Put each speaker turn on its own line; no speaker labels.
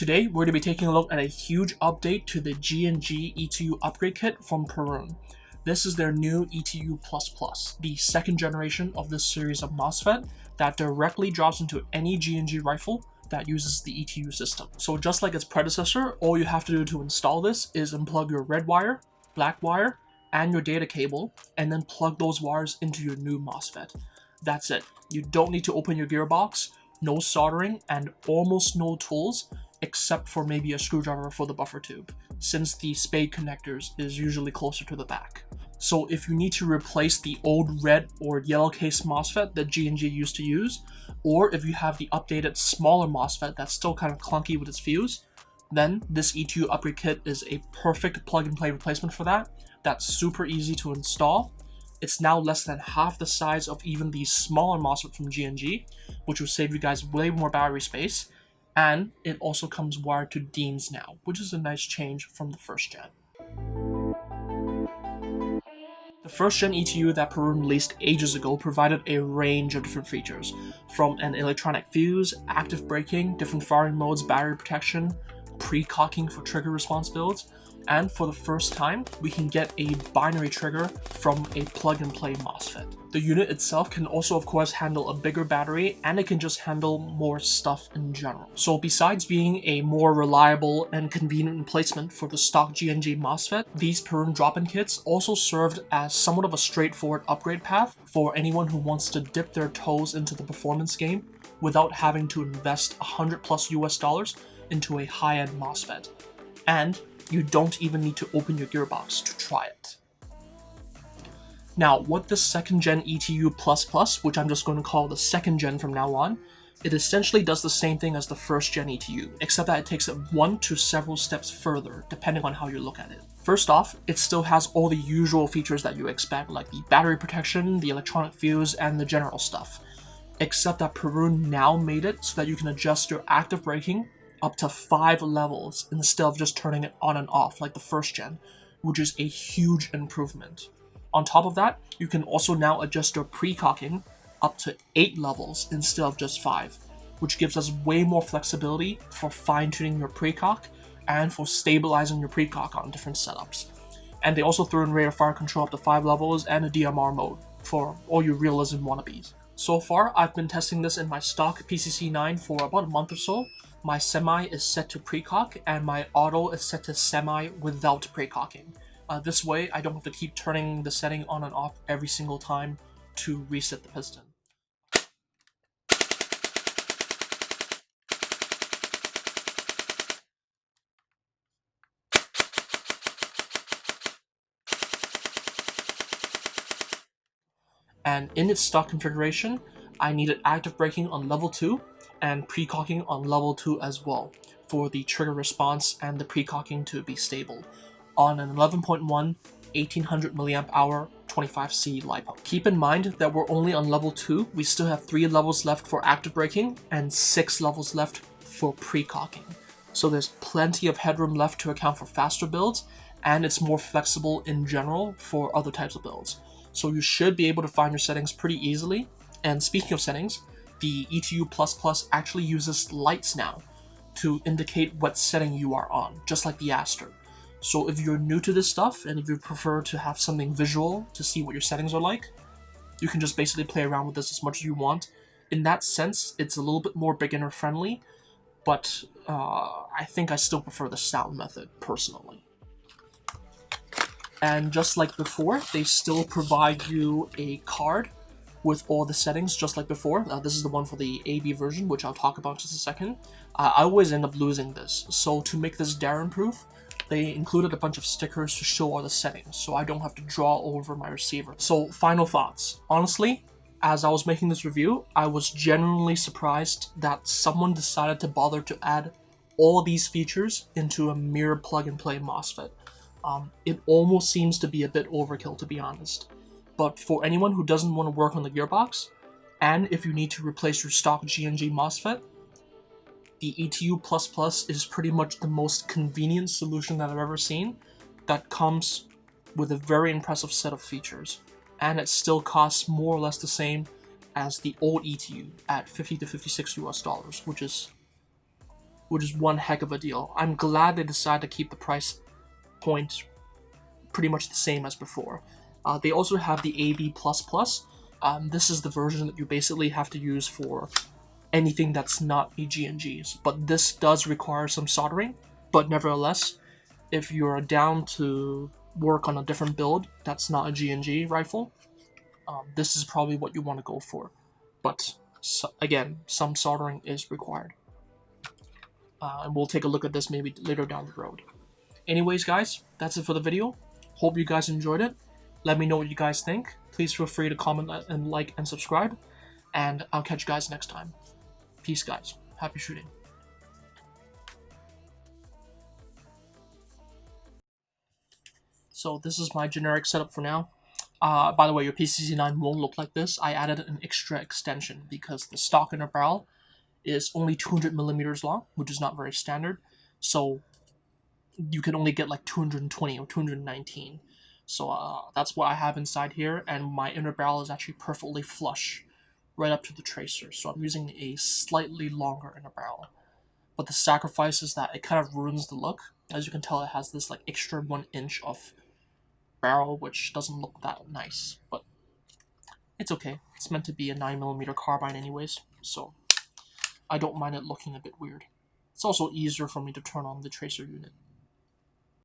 Today, we're going to be taking a look at a huge update to the G&G ETU upgrade kit from Perun. This is their new ETU++, the second generation of this series of MOSFET that directly drops into any G&G rifle that uses the ETU system. So just like its predecessor, all you have to do to install this is unplug your red wire, black wire, and your data cable, and then plug those wires into your new MOSFET. That's it. You don't need to open your gearbox, no soldering, and almost no tools, except for maybe a screwdriver for the buffer tube, since the spade connectors is usually closer to the back. So if you need to replace the old red or yellow case MOSFET that G&G used to use, or if you have the updated smaller MOSFET that's still kind of clunky with its fuse, then this ETU upgrade kit is a perfect plug-and-play replacement for that. That's super easy to install. It's now less than half the size of even the smaller MOSFET from G&G, which will save you guys way more battery space, and it also comes wired to DINs now, which is a nice change from the first gen. The first gen ETU that Perun released ages ago provided a range of different features, from an electronic fuse, active braking, different firing modes, battery protection, pre-cocking for trigger response builds, and for the first time, we can get a binary trigger from a plug-and-play MOSFET. The unit itself can also, of course, handle a bigger battery, and it can just handle more stuff in general. So besides being a more reliable and convenient replacement for the stock G&G MOSFET, these Perun drop-in kits also served as somewhat of a straightforward upgrade path for anyone who wants to dip their toes into the performance game without having to invest $100+ into a high-end MOSFET. And you don't even need to open your gearbox to try it. Now, what this second gen ETU++, which I'm just going to call the second gen from now on, it essentially does the same thing as the first gen ETU, except that it takes it one to several steps further, depending on how you look at it. First off, it still has all the usual features that you expect, like the battery protection, the electronic fuse, and the general stuff. Except that Perun now made it so that you can adjust your active braking up to 5 levels instead of just turning it on and off like the first gen, which is a huge improvement. On top of that, you can also now adjust your pre-cocking up to 8 levels instead of just 5, which gives us way more flexibility for fine-tuning your pre-cock and for stabilizing your pre-cock on different setups. And they also threw in rate of fire control up to 5 levels and a DMR mode for all you realism wannabes. So far, I've been testing this in my stock PCC9 for about a month or so. My semi is set to precock, and my auto is set to semi without precocking. This way, I don't have to keep turning the setting on and off every single time to reset the piston. And in its stock configuration, I needed active braking on level 2 and precocking on level 2 as well for the trigger response and the precocking to be stable on an 11.1 1800 mAh 25C LiPo. Keep in mind that we're only on level 2, we still have 3 levels left for active braking and 6 levels left for precocking. So there's plenty of headroom left to account for faster builds, and it's more flexible in general for other types of builds. So you should be able to find your settings pretty easily. And speaking of settings, the ETU++ actually uses lights now to indicate what setting you are on, just like the Aster. So if you're new to this stuff, and if you prefer to have something visual to see what your settings are like, you can just basically play around with this as much as you want. In that sense, it's a little bit more beginner friendly, but I think I still prefer the sound method, personally. And just like before, they still provide you a card with all the settings, just like before. This is the one for the AB version, which I'll talk about in just a second. I always end up losing this, so to make this Darren-proof, they included a bunch of stickers to show all the settings, so I don't have to draw over my receiver. So, final thoughts. Honestly, as I was making this review, I was genuinely surprised that someone decided to bother to add all these features into a mere plug-and-play MOSFET. It almost seems to be a bit overkill, to be honest. But for anyone who doesn't want to work on the gearbox, and if you need to replace your stock G&G MOSFET, the ETU++ is pretty much the most convenient solution that I've ever seen that comes with a very impressive set of features. And it still costs more or less the same as the old ETU at $50 to $56, which is one heck of a deal. I'm glad they decided to keep the price point pretty much the same as before. They also have the AV++. This is the version that you basically have to use for anything that's not EGNGs, but this does require some soldering. But nevertheless, if you're down to work on a different build that's not a GNG rifle, this is probably what you want to go for. But again, some soldering is required. And we'll take a look at this maybe later down the road. Anyways, guys, that's it for the video. Hope you guys enjoyed it. Let me know what you guys think. Please feel free to comment and like and subscribe. And I'll catch you guys next time. Peace, guys. Happy shooting. So this is my generic setup for now. By the way, your PCC9 won't look like this. I added an extra extension because the stock inner barrel is only 200 millimeters long, which is not very standard. So you can only get like 220 or 219. So that's what I have inside here, and my inner barrel is actually perfectly flush right up to the tracer. So I'm using a slightly longer inner barrel. But the sacrifice is that it kind of ruins the look. As you can tell, it has this like extra 1 inch of barrel, which doesn't look that nice, but it's okay. It's meant to be a 9mm carbine anyways, so I don't mind it looking a bit weird. It's also easier for me to turn on the tracer unit.